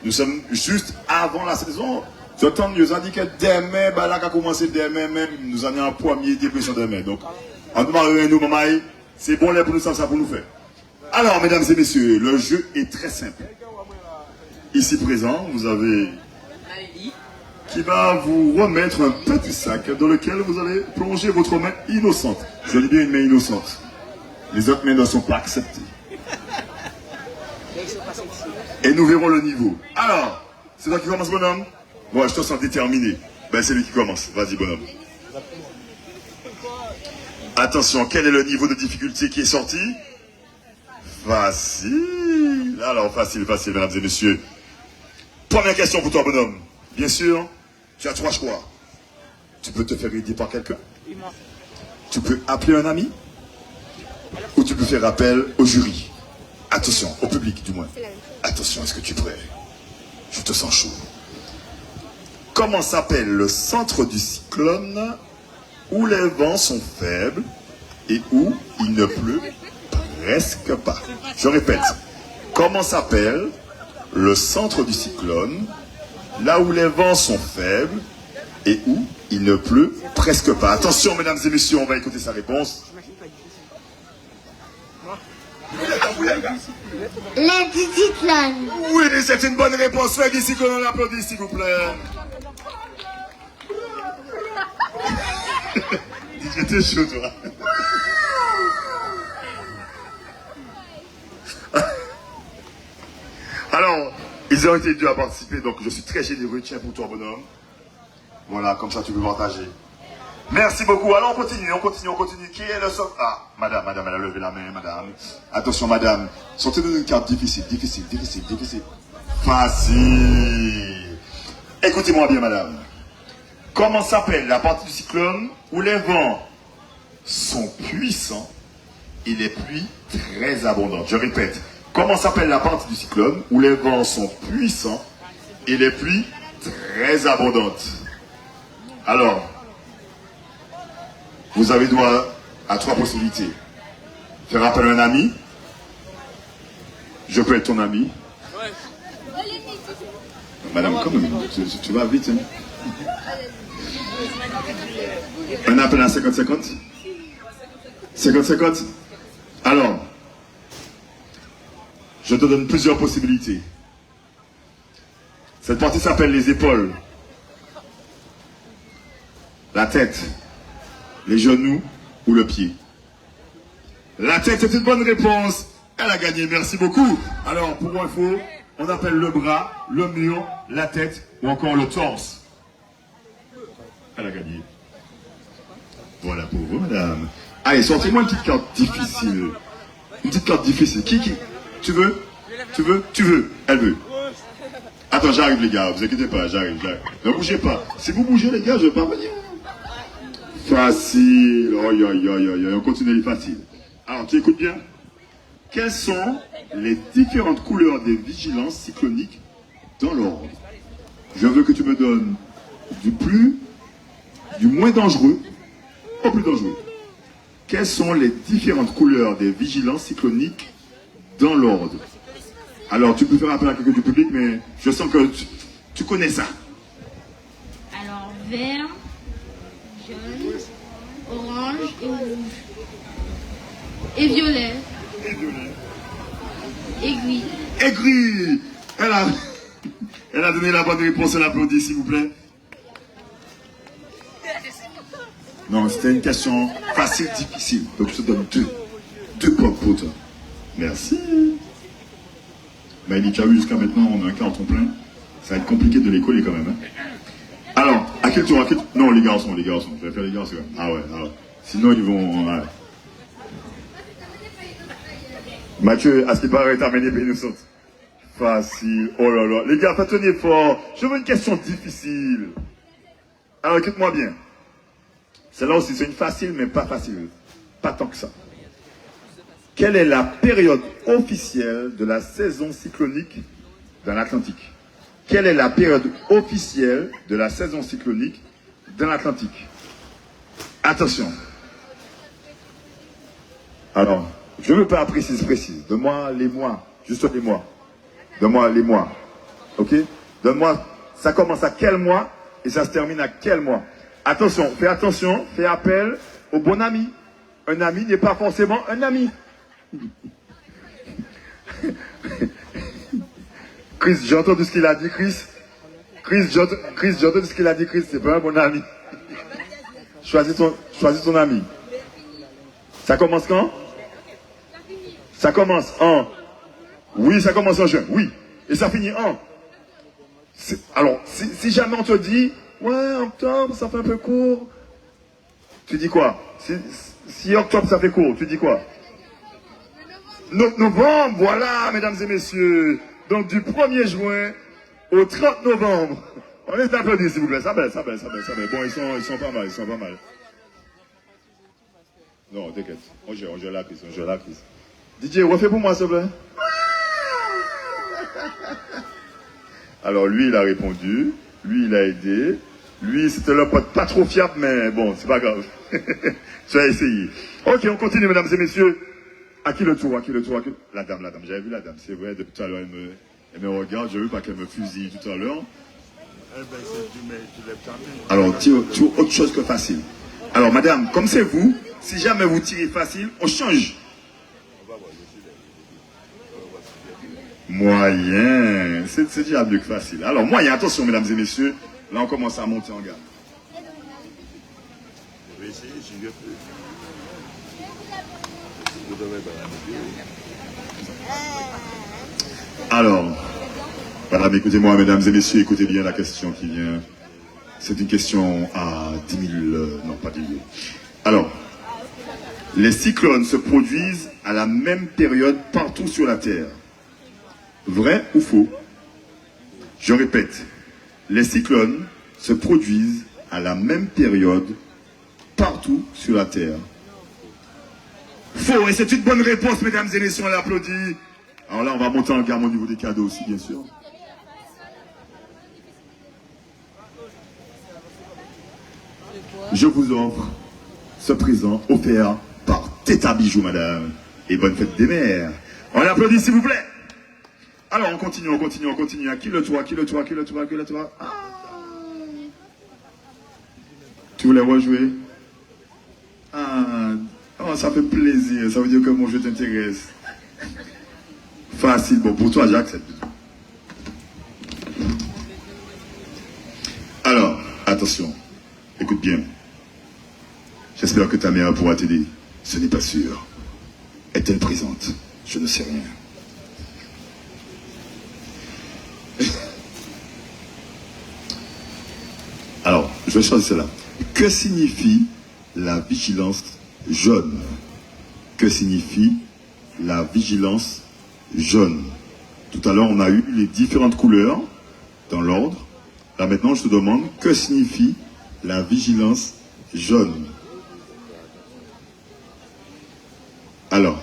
Nous sommes juste avant la saison. J'entends, nous ont dit que demain, bah là, qu'a commencé demain même, nous en avons un premier dépression demain. Donc, en tout cas, nous, maman, c'est bon là pour nous, ça pour nous faire. Alors, mesdames et messieurs, le jeu est très simple. Ici présent, vous avez qui va vous remettre un petit sac dans lequel vous allez plonger votre main innocente. Je dis bien une main innocente. Les autres mains ne sont pas acceptées. Et nous verrons le niveau. Alors, c'est toi qui commence, bonhomme? Moi, je te sens déterminé. Ben, c'est lui qui commence. Vas-y, bonhomme. Attention, quel est le niveau de difficulté qui est sorti? Facile. Alors, facile, mesdames et messieurs. Première question pour toi, bonhomme. Bien sûr, tu as 3 choix. Tu peux te faire aider par quelqu'un. Tu peux appeler un ami. Ou tu peux faire appel au jury. Attention, au public du moins. Attention, est-ce que tu es prêt? Je te sens chaud. Comment s'appelle le centre du cyclone où les vents sont faibles et où il ne pleut presque pas? Je répète. Comment s'appelle le centre du cyclone là où les vents sont faibles et où il ne pleut presque pas? Attention, mesdames et messieurs, on va écouter sa réponse. L'anticyclone. Oui, c'est une bonne réponse. Faites ici que l'on applaudit, s'il vous plaît. J'étais chaud, toi. Alors, ils ont été deux à participer, donc je suis très généreux. Tiens pour toi, bonhomme. Voilà, comme ça tu peux partager. Merci beaucoup. Alors on continue. Qui est le centre? Ah, madame, elle a levé la main, madame. Attention, madame. Sortez-nous d'une carte difficile. Facile. Écoutez-moi bien, madame. Comment s'appelle la partie du cyclone où les vents sont puissants et les pluies très abondantes? Je répète. Comment s'appelle la partie du cyclone où les vents sont puissants et les pluies très abondantes? Alors, vous avez droit à 3 possibilités. Faire appel à un ami. Je peux être ton ami. Madame, comme tu vas vite. Hein? Un appel à 50-50. 50-50. Alors, je te donne plusieurs possibilités. Cette partie s'appelle les épaules, la tête, les genoux ou le pied. La tête, c'est une bonne réponse. Elle a gagné, merci beaucoup. Alors, pour info, on appelle le bras, le mur, la tête ou encore le torse. Elle a gagné. Voilà pour vous, madame. Allez, sortez-moi une petite carte difficile. Une petite carte difficile. Qui? Tu veux? Elle veut. Attends, j'arrive les gars, vous inquiétez pas, j'arrive. Ne bougez pas. Si vous bougez les gars, je vais pas venir. Facile. On continue les faciles. Alors, tu écoutes bien? Quelles sont les différentes couleurs des vigilances cycloniques dans l'ordre? Je veux que tu me donnes du moins dangereux au plus dangereux. Quelles sont les différentes couleurs des vigilances cycloniques dans l'ordre? Alors, tu peux faire appel à quelqu'un du public, mais je sens que tu connais ça. Alors, vert, jaune, orange et rouge. Et violet. Et gris. Et gris. Elle a donné la bonne réponse, elle applaudit, s'il vous plaît. Non, c'était une question facile, difficile. Donc, je te donne deux points pour toi. Merci. Ben, tu as vu jusqu'à maintenant, on a un carton plein. Ça va être compliqué de les coller quand même. Hein. Alors, à quel tour? Non, les garçons. Je vais faire les garçons. Ah ouais, alors. Sinon, ils vont... Ouais. Mathieu, à ce qui paraît, terminé, pays nous saute. Facile. Oh là là. Les gars, tenez fort. Je veux une question difficile. Alors, écoute-moi bien. Celle-là aussi, c'est une facile, mais pas facile. Pas tant que ça. Quelle est la période officielle de la saison cyclonique dans l'Atlantique? Quelle est la période officielle de la saison cyclonique dans l'Atlantique? Attention. Alors, je ne veux pas précis. Donne-moi les mois. Juste les mois. Donne-moi les mois. Ok? Donne-moi, ça commence à quel mois et ça se termine à quel mois? Attention, fais appel au bon ami. Un ami n'est pas forcément un ami. Chris, j'ai entendu ce qu'il a dit, Chris. Chris, j'ai entendu ce qu'il a dit, Chris. C'est pas un bon ami. Choisis ton ami. Ça commence quand? Ça commence en... Oui, ça commence en juin, oui. Et ça finit en... Alors, si jamais on te dit, ouais, octobre, ça fait un peu court, tu dis quoi? Si octobre, ça fait court, tu dis quoi? Novembre, voilà, mesdames et messieurs. Donc, du 1er juin au 30 novembre. On est applaudis, s'il vous plaît. Ça baisse. Bon, ils sont pas mal. Non, t'inquiète. On gère la crise. DJ, refais pour moi, s'il te plaît. Alors, lui, il a répondu. Lui, il a aidé. Lui, c'était le pote pas trop fiable, mais bon, c'est pas grave. Tu as essayé. Ok, on continue, mesdames et messieurs. À qui le tour? La dame. J'avais vu la dame, c'est vrai, depuis tout à l'heure, elle me regarde. J'ai vu pas qu'elle me fusille tout à l'heure. Alors, tire autre chose que facile. Alors, madame, comme c'est vous, si jamais vous tirez facile, on change. Moyen. C'est déjà mieux que facile. Alors, moyen, attention, mesdames et messieurs. Là, on commence à monter en gamme. Je vais essayer, je vais Alors, madame, écoutez-moi, mesdames et messieurs, écoutez bien la question qui vient. C'est une question à 10 000... non, pas 10 000. Alors, les cyclones se produisent à la même période partout sur la Terre. Vrai ou faux? Je répète, les cyclones se produisent à la même période partout sur la Terre. Faux, et c'est une bonne réponse, mesdames et messieurs, on l'applaudit. Alors là, on va monter en gamme au niveau des cadeaux aussi, bien sûr. Je vous offre ce présent offert par Teta Bijoux, madame. Et bonne fête des mères. On l'applaudit, s'il vous plaît. Alors, on continue. À qui le toit? Ah. Tu voulais rejouer? Ah. Oh, ça fait plaisir. Ça veut dire que mon jeu t'intéresse. Facile. Bon, pour toi, j'accepte. Alors, attention. Écoute bien. J'espère que ta mère pourra t'aider. Ce n'est pas sûr. Est-elle présente? Je ne sais rien. Alors, je vais choisir cela. Que signifie la vigilance jaune? Que signifie la vigilance jaune? Tout à l'heure, on a eu les différentes couleurs dans l'ordre. Là, maintenant, je te demande, que signifie la vigilance jaune? Alors,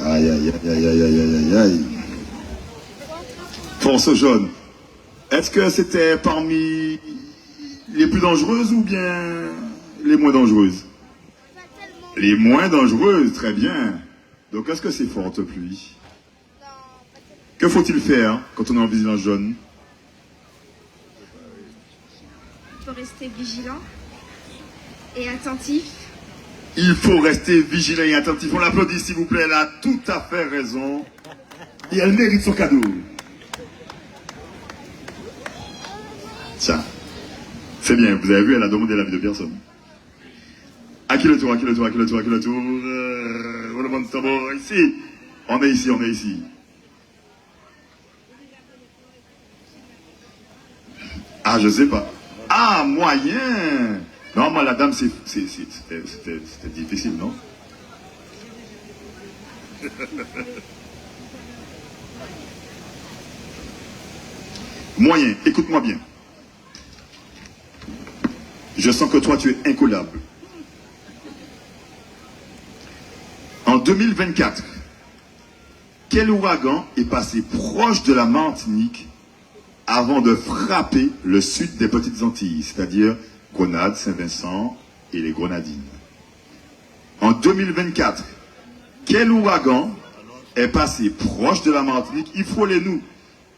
aïe. Force jaune. Est-ce que c'était parmi les plus dangereuses ou bien les moins dangereuses? Les moins dangereuses, très bien. Donc, est-ce que c'est forte pluie? Que faut-il faire quand on est en vigilance jaune? Il faut rester vigilant et attentif. Il faut rester vigilant et attentif. On l'applaudit, s'il vous plaît. Elle a tout à fait raison. Et elle mérite son cadeau. Tiens. C'est bien. Vous avez vu, elle a demandé l'avis de personne. À qui le tour? Le monde tambour. Ici. On est ici. Ah, je sais pas. Ah, moyen. Non, moi, la dame, c'était difficile, non? Moyen, écoute-moi bien. Je sens que toi, tu es incollable. En 2024, quel ouragan est passé proche de la Martinique avant de frapper le sud des Petites Antilles, c'est-à-dire Grenade, Saint-Vincent et les Grenadines? En 2024, quel quel ouragan est passé proche de la Martinique? Il frôlait nous.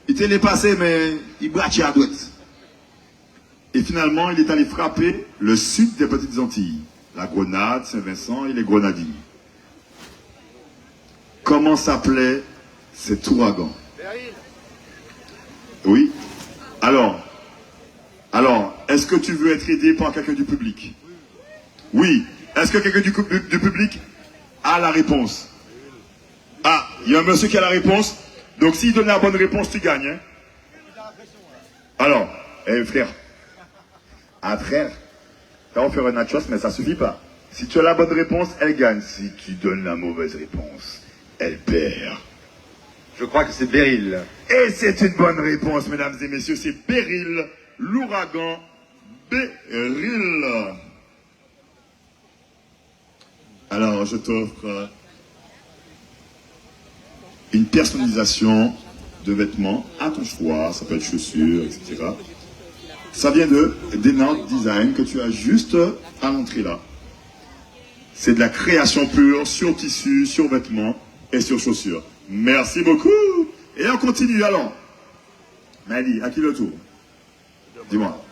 Il était passé, mais il braquait à droite. Et finalement, il est allé frapper le sud des Petites Antilles, la Grenade, Saint-Vincent et les Grenadines. Comment s'appelait cet ouragan? Oui. Alors, est-ce que tu veux être aidé par quelqu'un du public? Oui. Est-ce que quelqu'un du public a la réponse? Ah, il y a un monsieur qui a la réponse. Donc s'il donne la bonne réponse, tu gagnes. Hein? Alors, frère. Ah frère, tu vas faire un nachos, mais ça suffit pas. Si tu as la bonne réponse, elle gagne. Si tu donnes la mauvaise réponse, elle perd. Je crois que c'est Beryl. Et c'est une bonne réponse, mesdames et messieurs. C'est Beryl, l'ouragan Beryl. Alors, je t'offre une personnalisation de vêtements à ton choix. Ça peut être chaussures, etc. Ça vient de Denard Design que tu as juste à l'entrée là. C'est de la création pure sur tissu, sur vêtements et sur chaussures. Merci beaucoup. Et on continue alors. Mali, à qui le tour? Dis-moi.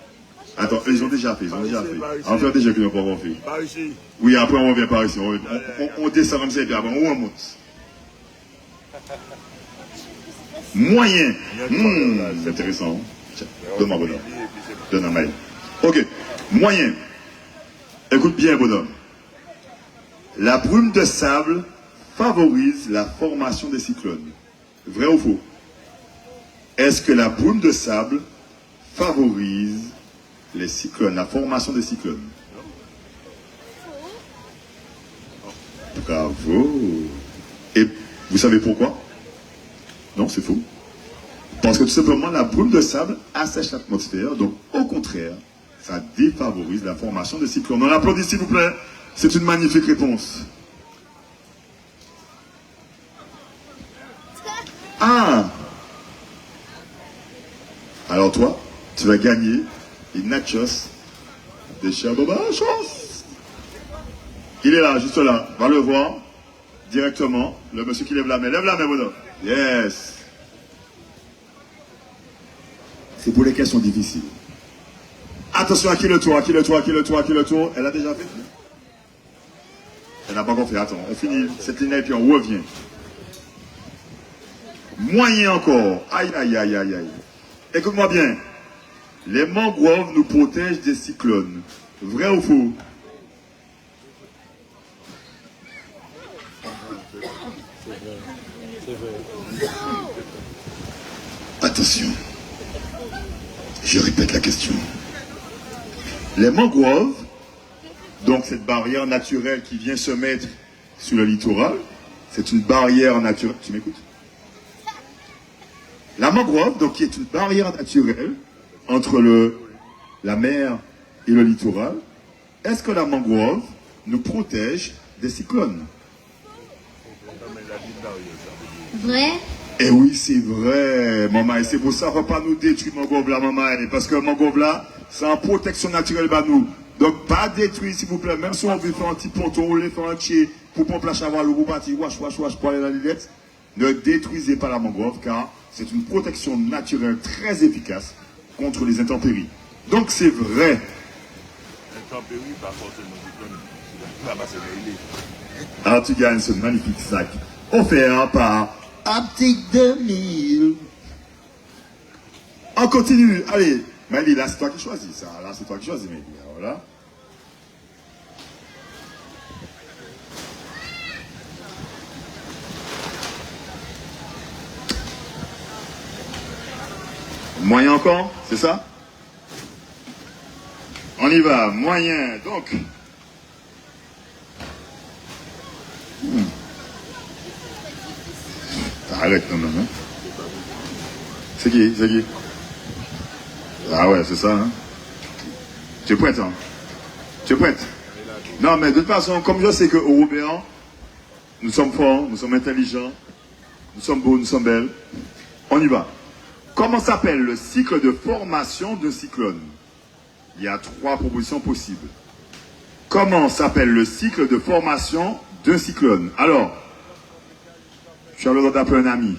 Attends, ils ont déjà fait, On va faire déjà que nous pas avoir fait. Par ici. Oui, après on revient par ici. On descend comme ça et puis après on remonte. Moyen. C'est intéressant. Tiens, donne-moi bonhomme. Donne un mail. Ok. Moyen. Écoute bien, bonhomme. La brume de sable favorise la formation des cyclones. Vrai ou faux? Est-ce que la brume de sable favorise les cyclones, la formation des cyclones? Bravo. Et vous savez pourquoi? Non, c'est faux. Parce que tout simplement, la brume de sable assèche l'atmosphère, donc au contraire, ça défavorise la formation des cyclones. On applaudit s'il vous plaît. C'est une magnifique réponse. Ah! Alors toi, tu vas gagner une nachos de chez Boba Chance. Il est là, juste là. Va le voir directement. Le monsieur qui lève la main. Lève la main, bonhomme. Yes. C'est pour les questions difficiles. Attention, à qui le tour, à qui le tour, à qui le tour, à qui le tour. Elle a déjà fait? Elle n'a pas encore fait. Attends, on finit cette ligne et puis on revient. Moyen encore. Aïe, aïe, aïe, aïe, aïe. Écoute-moi bien. Les mangroves nous protègent des cyclones. Vrai ou faux? Attention. Je répète la question. Les mangroves, donc cette barrière naturelle qui vient se mettre sur le littoral, c'est une barrière naturelle. Tu m'écoutes? La mangrove, donc qui est une barrière naturelle entre la mer et le littoral, est-ce que la mangrove nous protège des cyclones? Vrai? Eh oui, c'est vrai, maman. Et c'est pour ça qu'on ne va pas nous détruire mangrove là, maman. Parce que mangrove là, c'est en protection naturelle par nous. Donc, pas détruire, s'il vous plaît. Même si on veut faire un petit ponton, on veut faire un pied pour pomper la chaval ou pour partir, wash, pour aller dans l'îlette, ne détruisez pas la mangrove car c'est une protection naturelle très efficace contre les intempéries. Donc, c'est vrai. Intempéries, par contre, Alors, tu gagnes ce magnifique sac offert par Aptic 2000. On continue. Allez, Maëlie, là, c'est toi qui choisis ça. Là, c'est toi qui choisis, Maëlie. Voilà. Moyen encore, c'est ça? On y va, moyen, donc. Arrête quand même, hein. C'est qui? Ah ouais, c'est ça, hein. Tu es prête, hein? Tu es prête? Non, mais de toute façon, comme je sais que Européens, nous sommes forts, nous sommes intelligents, nous sommes beaux, nous sommes belles, on y va. Comment s'appelle le cycle de formation d'un cyclone? Il y a 3 propositions possibles. Comment s'appelle le cycle de formation d'un cyclone? Alors, tu as le droit d'appeler un ami.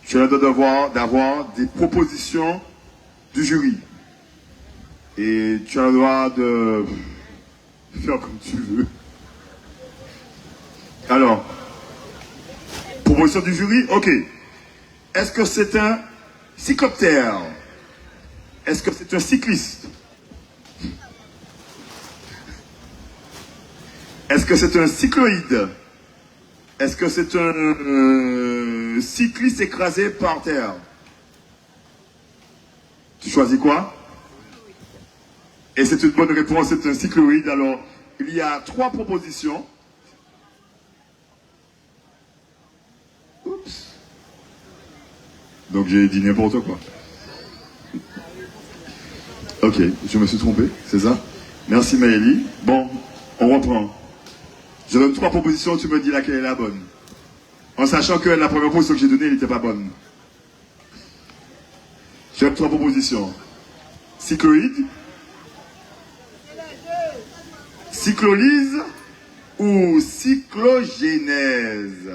Tu as le droit d'avoir des propositions du jury. Et tu as le droit de faire comme tu veux. Alors, proposition du jury, ok. Est-ce que c'est un cycloptère? Est-ce que c'est un cycliste? Est-ce que c'est un cycloïde? Est-ce que c'est un cycliste écrasé par terre? Tu choisis quoi? Et c'est une bonne réponse, c'est un cycloïde. Alors, il y a 3 propositions. Oups. Donc j'ai dit n'importe quoi. Ok, je me suis trompé, c'est ça? Merci Maëlie. Bon, on reprend. Je donne 3 propositions, tu me dis laquelle est la bonne. En sachant que la première proposition que j'ai donnée, elle n'était pas bonne. Je donne 3 propositions. Cycloïde, cyclolyse ou cyclogénèse.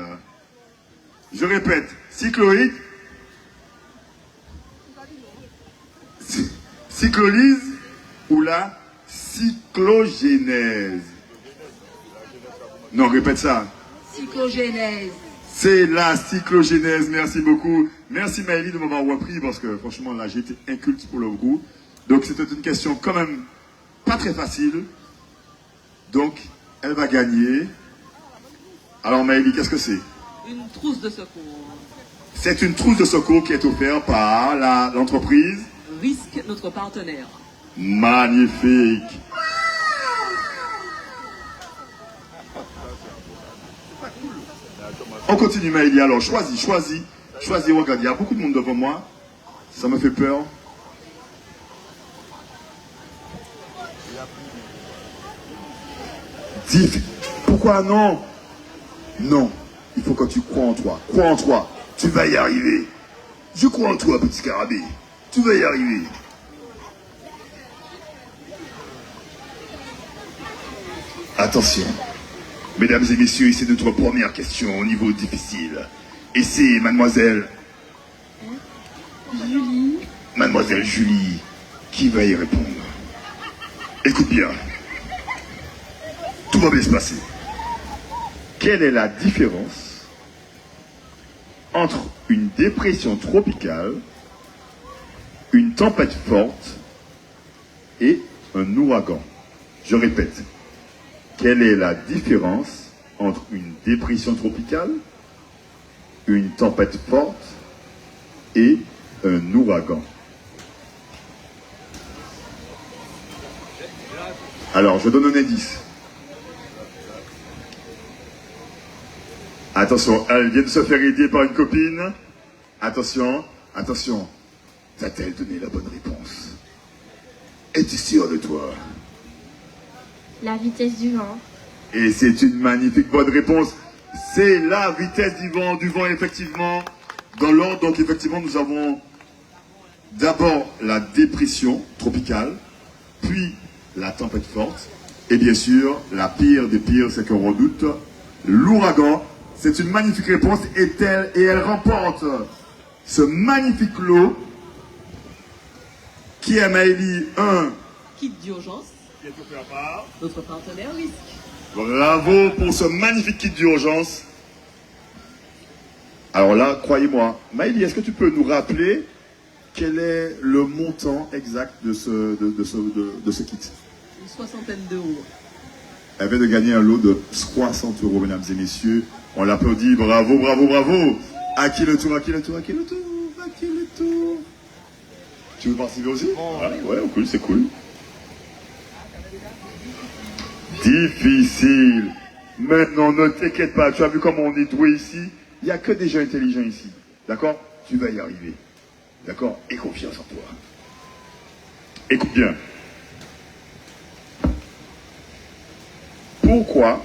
Je répète, cycloïde, cyclolyse ou la cyclogénèse. Non, répète ça. Cyclogénèse. C'est la cyclogénèse, merci beaucoup. Merci Maëlie de m'avoir repris parce que franchement là j'ai été inculte pour le coup. Donc c'était une question quand même pas très facile. Donc elle va gagner. Alors Maëlie, qu'est-ce que c'est? Une trousse de secours. C'est une trousse de secours qui est offerte par l'entreprise Risque, notre partenaire. Magnifique. On continue Maëlie, alors choisis, regarde, il y a beaucoup de monde devant moi, ça me fait peur. Pourquoi non? Non, il faut que tu crois en toi, tu vas y arriver. Je crois en toi petit scarabée, tu vas y arriver. Attention. Mesdames et messieurs, c'est notre première question au niveau difficile. Et c'est mademoiselle... Julie. Mademoiselle Julie qui va y répondre. Écoute bien. Tout va bien se passer. Quelle est la différence entre une dépression tropicale, une tempête forte et un ouragan? Je répète. Quelle est la différence entre une dépression tropicale, une tempête forte et un ouragan? Alors, je donne un indice. Attention, elle vient de se faire aider par une copine. Attention, attention. Va-t-elle donner la bonne réponse? Es-tu sûr de toi? La vitesse du vent. Et c'est une magnifique bonne réponse. C'est la vitesse du vent effectivement. Dans l'ordre, donc effectivement, nous avons d'abord la dépression tropicale, puis la tempête forte, et bien sûr, la pire des pires, c'est qu'on redoute l'ouragan. C'est une magnifique réponse et elle remporte ce magnifique lot qui est Maëlie 1. Kit d'urgence. Notre partenaire risque. Bravo pour ce magnifique kit d'urgence. Alors là, croyez-moi, Maëlie, est-ce que tu peux nous rappeler quel est le montant exact de ce kit? Une soixantaine d'euros. Elle vient de gagner un lot de 60 euros, mesdames et messieurs. On l'applaudit, bravo, bravo, bravo. À qui le tour, à qui le tour, à qui le tour, à qui le tour? Tu veux participer aussi? Ouais, cool, c'est cool. Difficile. Maintenant, ne t'inquiète pas, tu as vu comment on est doué ici? Il n'y a que des gens intelligents ici. D'accord? Tu vas y arriver. D'accord? Aie confiance en toi. Écoute bien. Pourquoi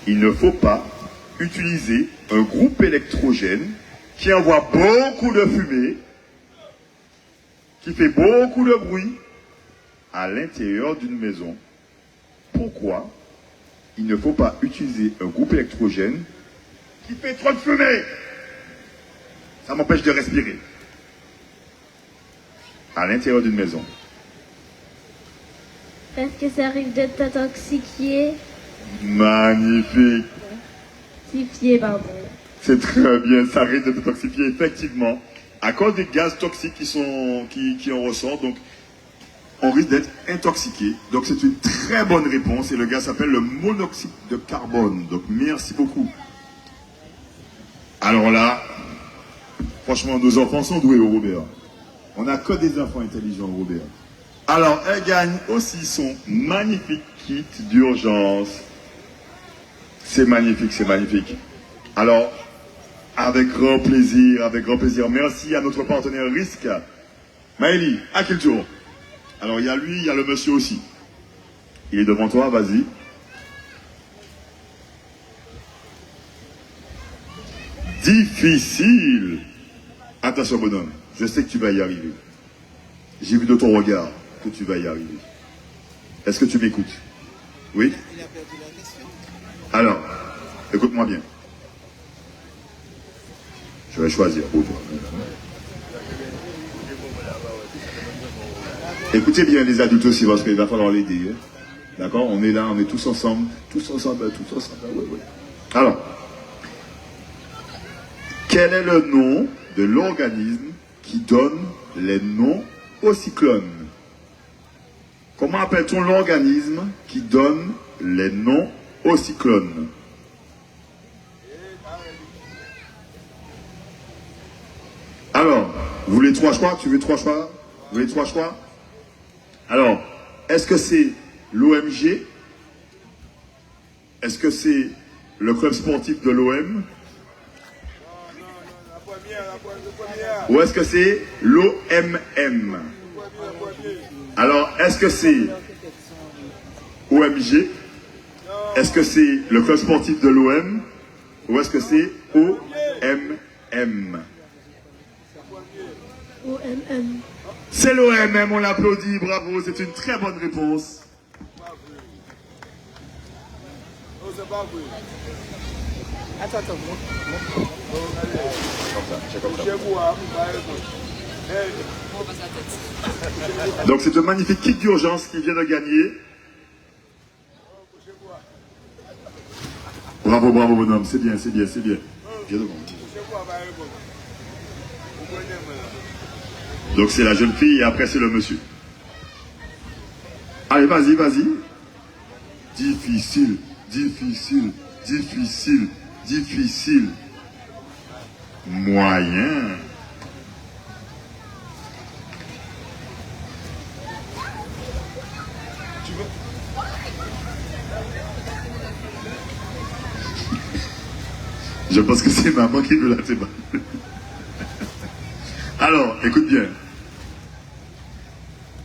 il ne faut pas utiliser un groupe électrogène qui envoie beaucoup de fumée, qui fait beaucoup de bruit à l'intérieur d'une maison? Pourquoi il ne faut pas utiliser un groupe électrogène qui fait trop de fumée. Ça m'empêche de respirer. À l'intérieur d'une maison. Est-ce que ça arrive d'être intoxiqué? Magnifique. Intoxifié, pardon. C'est très bien, ça risque de toxifier effectivement. À cause des gaz toxiques qui en ressortent, donc on risque d'être intoxiqué. Donc c'est une très bonne réponse et le gaz s'appelle le monoxyde de carbone. Donc merci beaucoup. Alors là, franchement, nos enfants sont doués au Robert. On n'a que des enfants intelligents au Robert. Alors, elle gagne aussi son magnifique kit d'urgence. C'est magnifique, c'est magnifique. Alors, avec grand plaisir, avec grand plaisir. Merci à notre partenaire Risque. Maëlie, à quel tour? Alors, il y a lui, il y a le monsieur aussi. Il est devant toi, vas-y. Difficile. Attention, bonhomme. Je sais que tu vas y arriver. J'ai vu de ton regard que tu vas y arriver. Est-ce que tu m'écoutes? Oui? Alors, écoute-moi bien. Je vais choisir pour toi. Écoutez bien les adultes aussi, parce qu'il va falloir l'aider. Hein? D'accord? On est là, on est tous ensemble. Tous ensemble, tous ensemble. Oui, oui. Alors, quel est le nom de l'organisme qui donne les noms aux cyclones? Comment appelle-t-on l'organisme qui donne les noms aux cyclones? Alors, vous voulez 3 choix? Tu veux 3 choix? Vous voulez 3 choix? Alors, est-ce que c'est l'OMG? Est-ce que c'est le club sportif de l'OM? Ou est-ce que c'est l'OMM? Alors, est-ce que c'est OMG? Est-ce que c'est le club sportif de l'OM? Ou est-ce que c'est OMM? OMM. C'est l'OMM, on l'applaudit, bravo, c'est une très bonne réponse. Donc c'est un magnifique kit d'urgence qui vient de gagner. Bravo, bravo bonhomme, c'est bien, c'est bien, c'est bien. Viens devant. Donc c'est la jeune fille et après c'est le monsieur. Allez, vas-y, vas-y. Difficile, difficile, difficile, difficile. Moyen. Je pense que c'est maman qui veut la débat. Alors, écoute bien.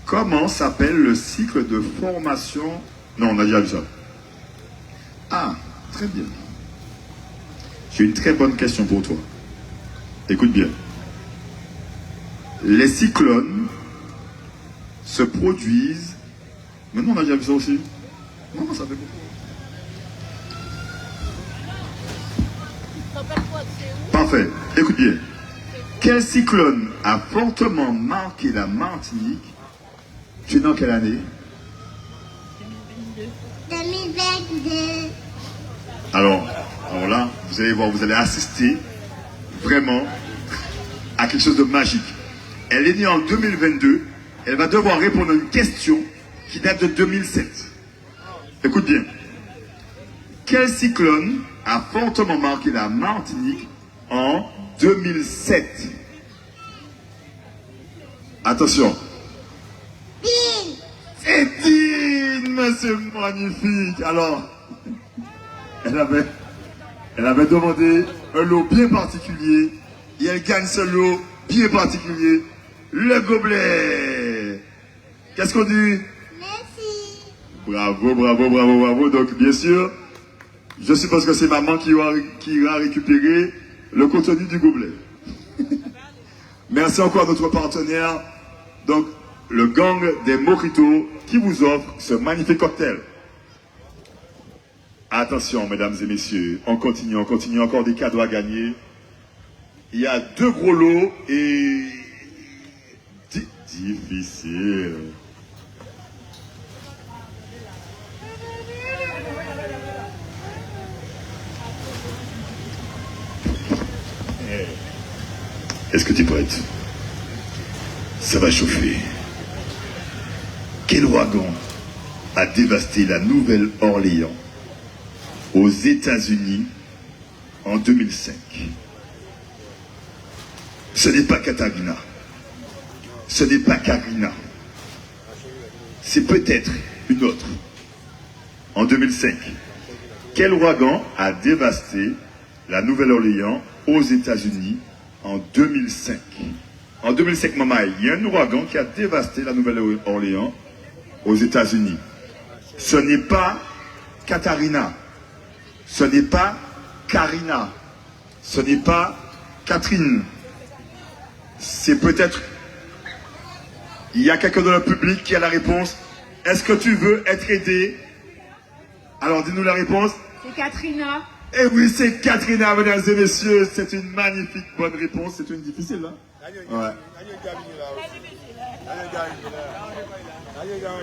Comment s'appelle le cycle de formation? Non, on a déjà vu ça. Ah, très bien. J'ai une très bonne question pour toi. Écoute bien. Les cyclones se produisent... Mais non, on a déjà vu ça aussi. Non, ça fait beaucoup. Parfait. Écoute bien. Quel cyclone a fortement marqué la Martinique? Tu es dans quelle année? 2022. Alors là, vous allez voir, vous allez assister vraiment à quelque chose de magique. Elle est née en 2022. Elle va devoir répondre à une question qui date de 2007. Écoute bien. Quel cyclone a fortement marqué la Martinique en 2007? Attention. C'est digne, c'est magnifique. Alors, elle avait demandé un lot bien particulier et elle gagne ce lot bien particulier, le gobelet. Qu'est-ce qu'on dit? Merci. Bravo, bravo, bravo, bravo. Donc, bien sûr, je suppose que c'est maman qui ira récupérer le contenu du gobelet. Merci encore à notre partenaire, donc le gang des Mojitos, qui vous offre ce magnifique cocktail. Attention, mesdames et messieurs, on continue, encore des cadeaux à gagner. Il y a 2 gros lots et... difficile. Est-ce que tu es prête? Ça va chauffer. Quel ouragan a dévasté la Nouvelle-Orléans aux États-Unis en 2005? Ce n'est pas Katarina. Ce n'est pas Karina. C'est peut-être une autre. En 2005, quel ouragan a dévasté la Nouvelle-Orléans aux États-Unis en 2005? En 2005, maman, il y a un ouragan qui a dévasté la Nouvelle-Orléans aux États-Unis. Ce n'est pas Katarina. Ce n'est pas Karina. Ce n'est pas Catherine. C'est peut-être... Il y a quelqu'un dans le public qui a la réponse. Est-ce que tu veux être aidé? Alors, dis-nous la réponse. C'est Katrina. Eh oui, c'est Katrina, mesdames et messieurs. C'est une magnifique bonne réponse. C'est une difficile, là? Ouais.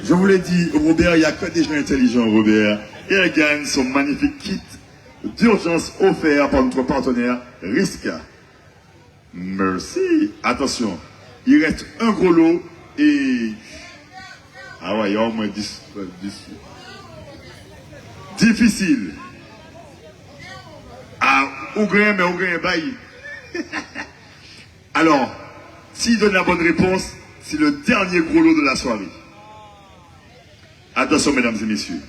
Je vous l'ai dit, Robert, il n'y a que des gens intelligents, Robert. Et elle gagne son magnifique kit d'urgence offert par notre partenaire Risca. Merci. Attention, il reste un gros lot et... Ah ouais, il y a au moins 10. Difficile. Ah, Ougrain, mais Ougrain est bailli. Alors, s'il donne la bonne réponse, c'est le dernier gros lot de la soirée. Attention, mesdames et messieurs.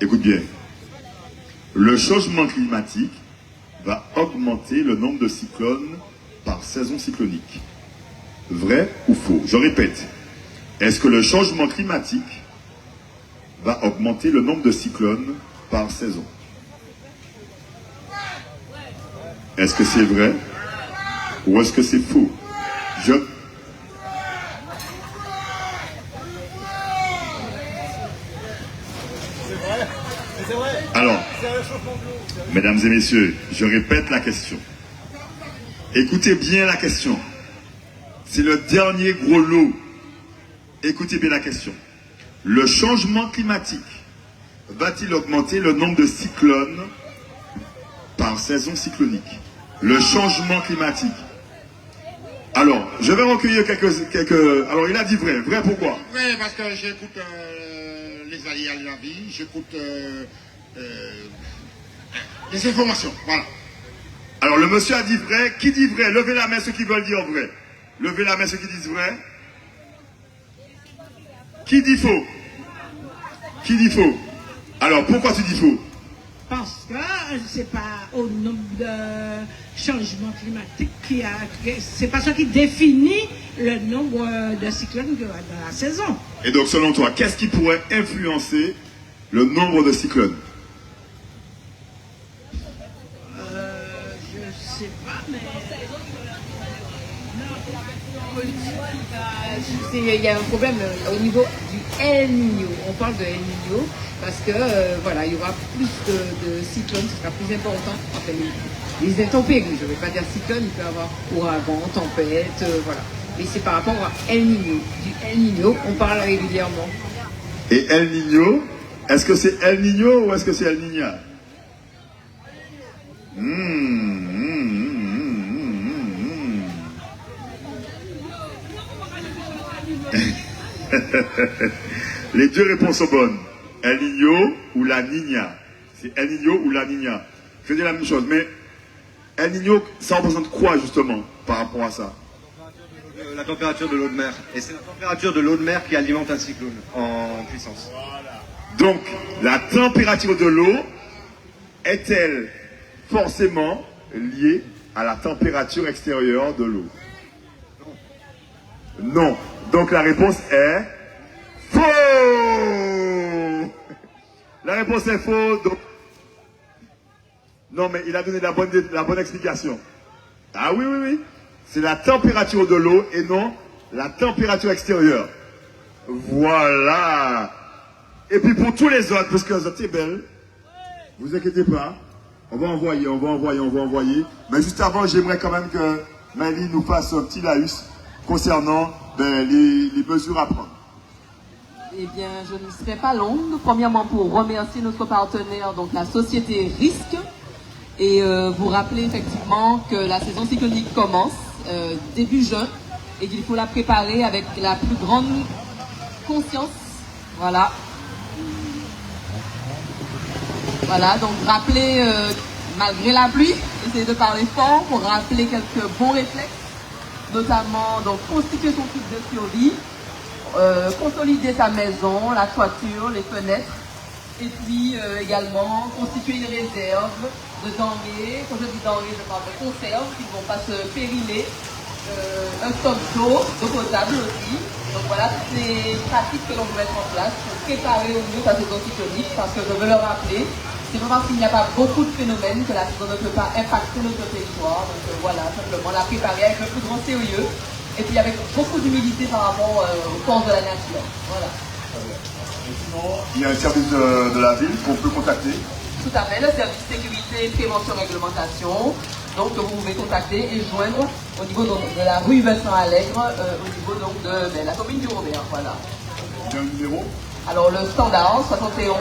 Écoute bien. Le changement climatique va augmenter le nombre de cyclones par saison cyclonique. Vrai ou faux? Je répète. Est-ce que le changement climatique va augmenter le nombre de cyclones par saison? Est-ce que c'est vrai ou est-ce que c'est faux? Alors, mesdames et messieurs, je répète la question. Écoutez bien la question. C'est le dernier gros lot. Écoutez bien la question. Le changement climatique va-t-il augmenter le nombre de cyclones par saison cyclonique? Le changement climatique. Alors, je vais recueillir quelques... Alors, il a dit vrai. Vrai pourquoi? Vrai parce que j'écoute les aléas de la vie, j'écoute les informations, voilà. Alors, le monsieur a dit vrai. Qui dit vrai? Levez la main ceux qui veulent dire vrai. Levez la main ceux qui disent vrai. Qui dit faux? Qui dit faux? Alors, pourquoi tu dis faux? Parce que c'est pas au nombre de changements climatiques c'est pas ça qui définit le nombre de cyclones de la saison. Et donc, selon toi, qu'est-ce qui pourrait influencer le nombre de cyclones? Je sais pas, mais... Il y a un problème au niveau du El Niño. On parle de El Niño parce que voilà, il y aura plus de cyclones, ce sera plus important. Enfin, les intempéries, je ne vais pas dire cyclone, il peut y avoir ouragan, tempête, voilà. Mais c'est par rapport à El Niño. Du El Niño, on parle régulièrement. Et El Niño, est-ce que c'est El Niño ou est-ce que c'est El Niña? Les deux réponses sont bonnes. El Niño ou la Niña. C'est El Niño ou la Niña. Je dis la même chose, mais El Niño, ça représente quoi justement par rapport à ça? La température de l'eau de mer. Et c'est la température de l'eau de mer qui alimente un cyclone en puissance. Donc, la température de l'eau est-elle forcément liée à la température extérieure de l'eau? Non. Donc la réponse est faux. La réponse est faux. Donc... Non, mais il a donné la bonne explication. Ah oui. C'est la température de l'eau et non la température extérieure. Voilà. Et puis pour tous les autres, parce que vous êtes belles, vous inquiétez pas. On va envoyer. Mais juste avant, j'aimerais quand même que Maëlie nous fasse un petit laïus concernant les mesures à prendre. Eh bien, je ne serai pas longue. Premièrement, pour remercier notre partenaire, donc la société Risque, et vous rappeler effectivement que la saison cyclonique commence début juin et qu'il faut la préparer avec la plus grande conscience. Voilà. Voilà, donc rappeler, malgré la pluie, essayer de parler fort pour rappeler quelques bons réflexes, notamment donc constituer son kit de survie, consolider sa maison, la toiture, les fenêtres, et puis également constituer une réserve de denrées. Quand je dis denrées, je parle de conserves qui ne vont pas se périmer, un stock d'eau potable aussi. Donc voilà toutes les pratiques que l'on peut mettre en place pour préparer au mieux sa saison cyclonique, parce que je veux le rappeler, c'est pas parce qu'il n'y a pas beaucoup de phénomènes que la saison ne peut pas impacter notre territoire. Donc voilà, simplement la préparer avec le plus grand sérieux et puis avec beaucoup d'humilité par rapport aux forces de la nature. Voilà. Il y a un service de la ville qu'on peut contacter. Tout à fait, le service sécurité, prévention, réglementation. Donc vous pouvez contacter et joindre au niveau de la rue Vincent Allègre, au niveau donc de la commune du Robert. Voilà. Il y a un numéro? Alors le standard 71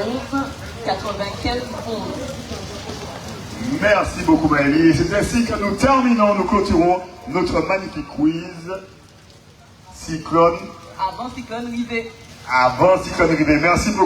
95 11. Merci beaucoup Maëlie. C'est ainsi que nous terminons, nous clôturons notre magnifique quiz. Cyclone. Avant cyclone rivé. Avant cyclone rivé. Merci beaucoup.